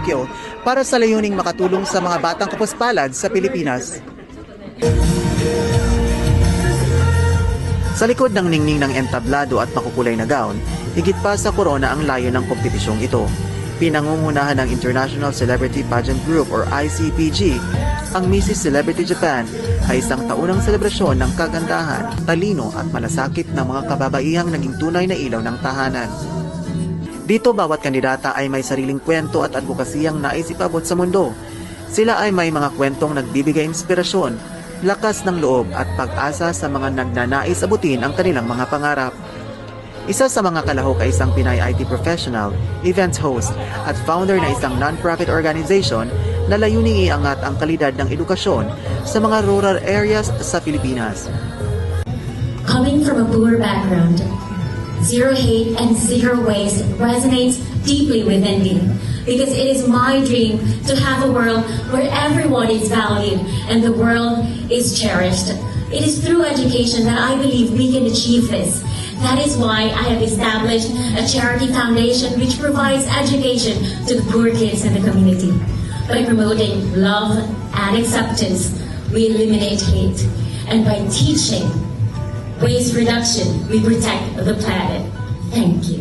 Tokyo para sa layuning makatulong sa mga batang kapuspalad sa Pilipinas. Sa likod ng ningning ng entablado at makukulay na gown, higit pa sa korona ang layo ng kompetisyong ito. Pinangungunahan ng International Celebrity Pageant Group or ICPG, ang Mrs. Celebrity Japan ay isang taunang selebrasyon ng kagandahan, talino at malasakit ng mga kababaihang naging tunay na ilaw ng tahanan. Dito bawat kandidata ay may sariling kwento at advokasiyang nais ipabot sa mundo. Sila ay may mga kwentong nagbibigay inspirasyon, lakas ng loob at pag-asa sa mga nagnanais abutin ang kanilang mga pangarap. Isa sa mga kalahok ay isang Pinay IT professional, events host at founder na isang non-profit organization na layuning iangat ang kalidad ng edukasyon sa mga rural areas sa Pilipinas. Coming from a poor background, zero hate and zero waste resonates deeply within me because it is my dream to have a world where everyone is valued and the world is cherished. It is through education that I believe we can achieve this. That is why I have established a charity foundation which provides education to the poor kids in the community. By promoting love and acceptance, we eliminate hate. And by teaching waste reduction, we protect the planet. Thank you.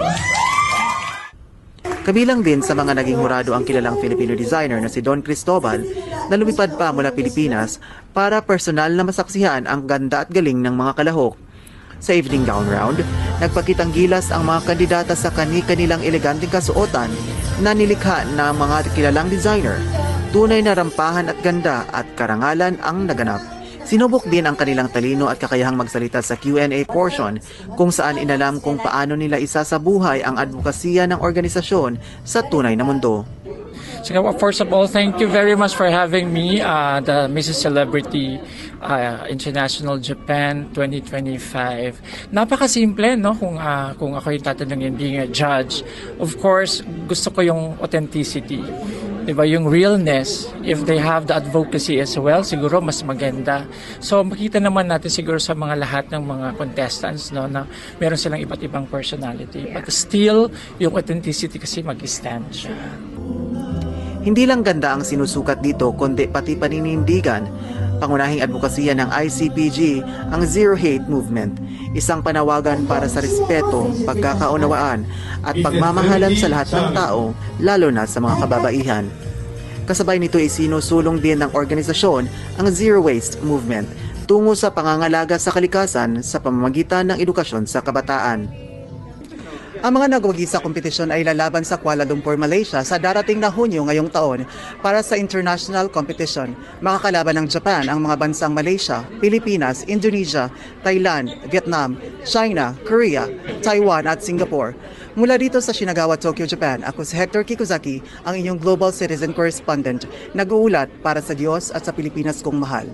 Kabilang din sa mga naging hurado ang kilalang Filipino designer na si Don Cristobal na lumipad pa mula Pilipinas para personal na masaksihan ang ganda at galing ng mga kalahok. Sa evening gown round, nagpakitang gilas ang mga kandidata sa kani-kanilang eleganteng kasuotan na nilikha ng mga kilalang designer. Tunay na rampahan at ganda at karangalan ang naganap. Sinubok din ang kanilang talino at kakayahang magsalita sa Q&A portion kung saan inalam kung paano nila isasabuhay ang advokasya ng organisasyon sa tunay na mundo. So, first of all, thank you very much for having me, the Mrs. Celebrity International Japan 2025. Napakasimple, no? Kung ako yung tatanungin being a judge. Of course, gusto ko yung authenticity. Diba? Yung realness. If they have the advocacy as well, siguro mas maganda. So, makita naman natin siguro sa mga lahat ng mga contestants, no, na meron silang iba't ibang personality. But still, yung authenticity kasi mag-stand siya. Hindi lang ganda ang sinusukat dito kundi pati paninindigan. Pangunahing advokasya ng ICPG ang Zero Hate Movement, isang panawagan para sa respeto, pagkakaunawaan at pagmamahalan sa lahat ng tao, lalo na sa mga kababaihan. Kasabay nito ay sinusulong din ng organisasyon ang Zero Waste Movement tungo sa pangangalaga sa kalikasan sa pamamagitan ng edukasyon sa kabataan. Ang mga nagwagi sa kompetisyon ay lalaban sa Kuala Lumpur, Malaysia sa darating na Hunyo ngayong taon para sa international competition. Makakalaban ng Japan ang mga bansang Malaysia, Pilipinas, Indonesia, Thailand, Vietnam, China, Korea, Taiwan at Singapore. Mula dito sa Shinagawa, Tokyo, Japan, ako si Hector Kikuzaki, ang inyong Global Citizen Correspondent, nag-uulat para sa Diyos at sa Pilipinas kong mahal.